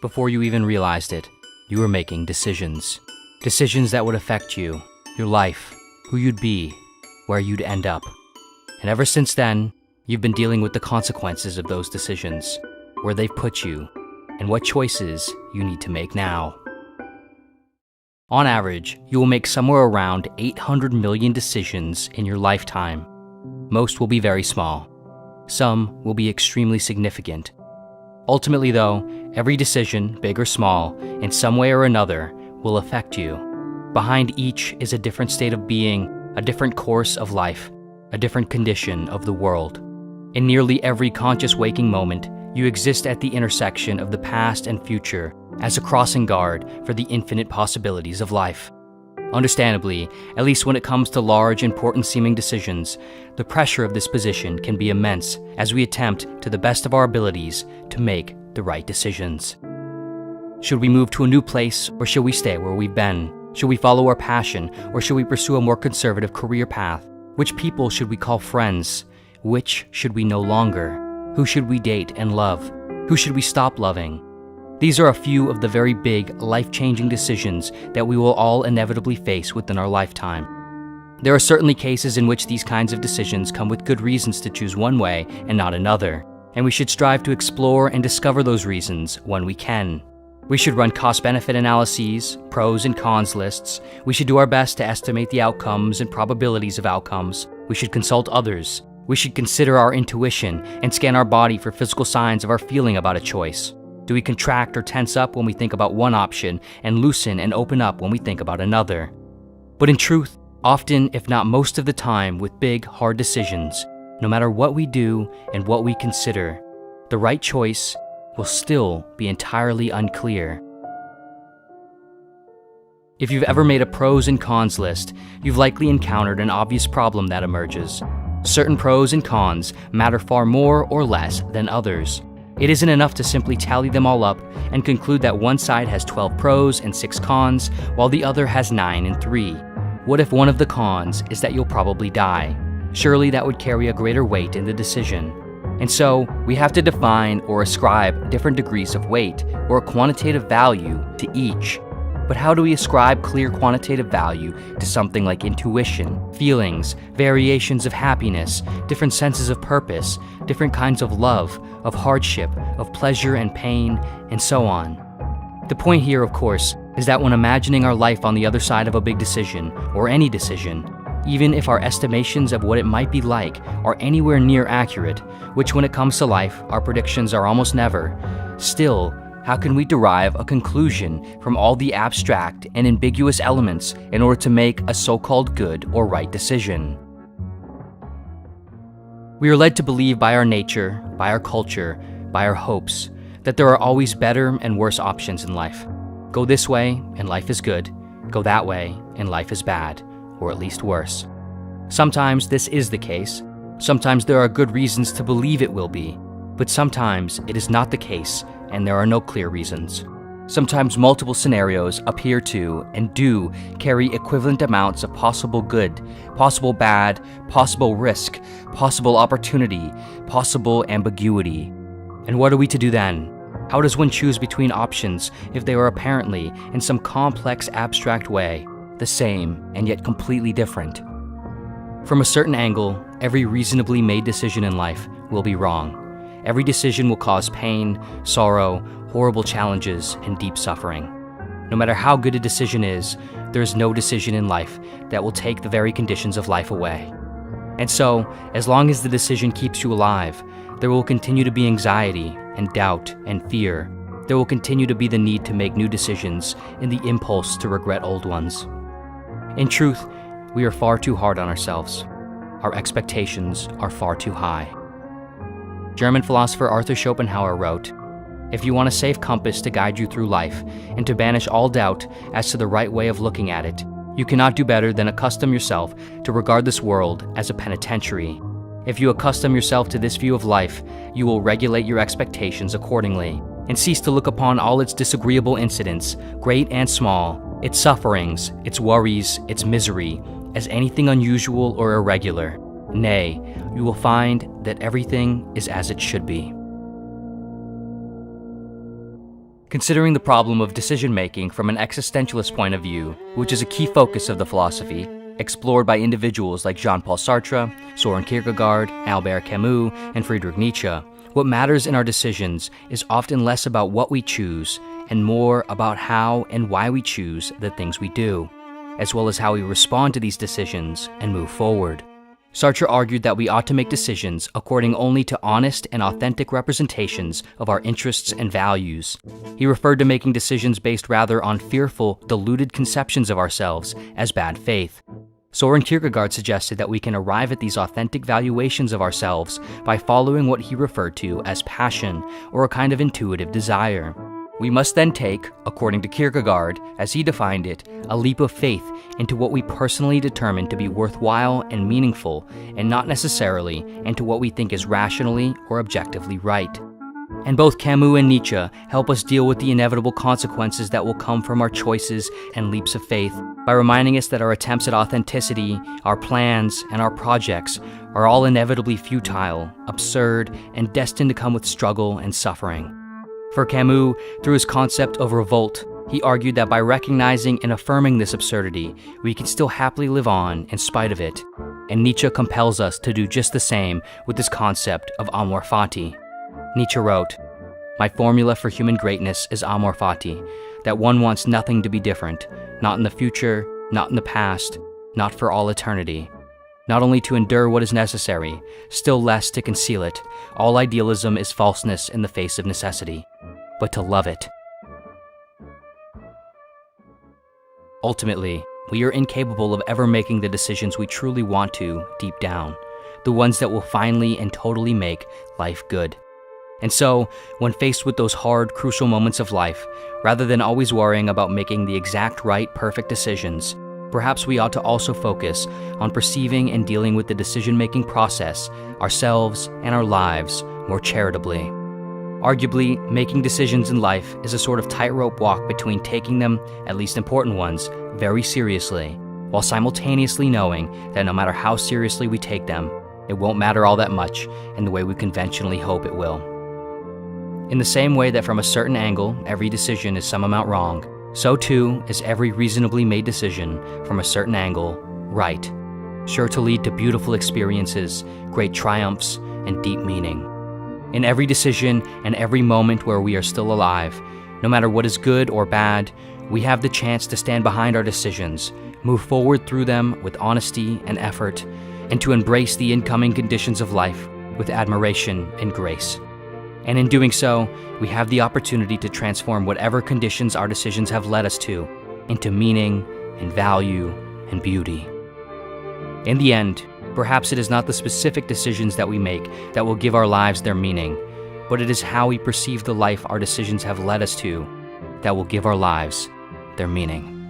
Before you even realized it, you were making decisions. Decisions that would affect you, your life, who you'd be, where you'd end up. And ever since then, you've been dealing with the consequences of those decisions, where they've put you, and what choices you need to make now. On average, you will make somewhere around 800 million decisions in your lifetime. Most will be very small. Some will be extremely significant. Ultimately though, every decision, big or small, in some way or another, will affect you. Behind each is a different state of being, a different course of life, a different condition of the world. In nearly every conscious waking moment, you exist at the intersection of the past and future as a crossing guard for the infinite possibilities of life. Understandably, at least when it comes to large, important-seeming decisions, the pressure of this position can be immense as we attempt, to the best of our abilities, to make the right decisions. Should we move to a new place, or should we stay where we've been? Should we follow our passion, or should we pursue a more conservative career path? Which people should we call friends? Which should we no longer? Who should we date and love? Who should we stop loving? These are a few of the very big, life-changing decisions that we will all inevitably face within our lifetime. There are certainly cases in which these kinds of decisions come with good reasons to choose one way and not another, and we should strive to explore and discover those reasons when we can. We should run cost-benefit analyses, pros and cons lists. We should do our best to estimate the outcomes and probabilities of outcomes. We should consult others. We should consider our intuition and scan our body for physical signs of our feeling about a choice. Do we contract or tense up when we think about one option and loosen and open up when we think about another? But in truth, often, if not most of the time, with big, hard decisions, no matter what we do and what we consider, the right choice will still be entirely unclear. If you've ever made a pros and cons list, you've likely encountered an obvious problem that emerges. Certain pros and cons matter far more or less than others. It isn't enough to simply tally them all up and conclude that one side has 12 pros and 6 cons, while the other has 9 and 3. What if one of the cons is that you'll probably die? Surely that would carry a greater weight in the decision. And so, we have to define or ascribe different degrees of weight or a quantitative value to each. But how do we ascribe clear quantitative value to something like intuition, feelings, variations of happiness, different senses of purpose, different kinds of love, of hardship, of pleasure and pain, and so on? The point here, of course, is that when imagining our life on the other side of a big decision, or any decision, even if our estimations of what it might be like are anywhere near accurate, which when it comes to life, our predictions are almost never, still, how can we derive a conclusion from all the abstract and ambiguous elements in order to make a so-called good or right decision? We are led to believe by our nature, by our culture, by our hopes, that there are always better and worse options in life. Go this way, and life is good. Go that way, and life is bad, or at least worse. Sometimes this is the case. Sometimes there are good reasons to believe it will be, but sometimes it is not the case, and there are no clear reasons. Sometimes multiple scenarios appear to and do carry equivalent amounts of possible good, possible bad, possible risk, possible opportunity, possible ambiguity. And what are we to do then? How does one choose between options if they are apparently, in some complex abstract way, the same and yet completely different? From a certain angle, every reasonably made decision in life will be wrong. Every decision will cause pain, sorrow, horrible challenges, and deep suffering. No matter how good a decision is, there is no decision in life that will take the very conditions of life away. And so, as long as the decision keeps you alive, there will continue to be anxiety and doubt and fear. There will continue to be the need to make new decisions and the impulse to regret old ones. In truth, we are far too hard on ourselves. Our expectations are far too high. German philosopher Arthur Schopenhauer wrote, "If you want a safe compass to guide you through life and to banish all doubt as to the right way of looking at it, you cannot do better than accustom yourself to regard this world as a penitentiary. If you accustom yourself to this view of life, you will regulate your expectations accordingly and cease to look upon all its disagreeable incidents, great and small, its sufferings, its worries, its misery, as anything unusual or irregular. Nay, you will find that everything is as it should be." Considering the problem of decision-making from an existentialist point of view, which is a key focus of the philosophy, explored by individuals like Jean-Paul Sartre, Soren Kierkegaard, Albert Camus, and Friedrich Nietzsche, what matters in our decisions is often less about what we choose and more about how and why we choose the things we do, as well as how we respond to these decisions and move forward. Sartre argued that we ought to make decisions according only to honest and authentic representations of our interests and values. He referred to making decisions based rather on fearful, deluded conceptions of ourselves as bad faith. Soren Kierkegaard suggested that we can arrive at these authentic valuations of ourselves by following what he referred to as passion, or a kind of intuitive desire. We must then take, according to Kierkegaard, as he defined it, a leap of faith into what we personally determine to be worthwhile and meaningful, and not necessarily into what we think is rationally or objectively right. And both Camus and Nietzsche help us deal with the inevitable consequences that will come from our choices and leaps of faith by reminding us that our attempts at authenticity, our plans, and our projects are all inevitably futile, absurd, and destined to come with struggle and suffering. For Camus, through his concept of revolt, he argued that by recognizing and affirming this absurdity, we can still happily live on in spite of it. And Nietzsche compels us to do just the same with his concept of amor fati. Nietzsche wrote, "My formula for human greatness is amor fati, that one wants nothing to be different, not in the future, not in the past, not for all eternity. Not only to endure what is necessary, still less to conceal it. All idealism is falseness in the face of necessity, but to love it." Ultimately, we are incapable of ever making the decisions we truly want to deep down, the ones that will finally and totally make life good. And so, when faced with those hard, crucial moments of life, rather than always worrying about making the exact right, perfect decisions, perhaps we ought to also focus on perceiving and dealing with the decision-making process, ourselves and our lives, more charitably. Arguably, making decisions in life is a sort of tightrope walk between taking them, at least important ones, very seriously, while simultaneously knowing that no matter how seriously we take them, it won't matter all that much in the way we conventionally hope it will. In the same way that from a certain angle, every decision is some amount wrong, so too is every reasonably made decision from a certain angle right, sure to lead to beautiful experiences, great triumphs, and deep meaning. In every decision and every moment where we are still alive, no matter what is good or bad, we have the chance to stand behind our decisions, move forward through them with honesty and effort, and to embrace the incoming conditions of life with admiration and grace. And in doing so, we have the opportunity to transform whatever conditions our decisions have led us to into meaning and value and beauty. In the end, perhaps it is not the specific decisions that we make that will give our lives their meaning, but it is how we perceive the life our decisions have led us to that will give our lives their meaning.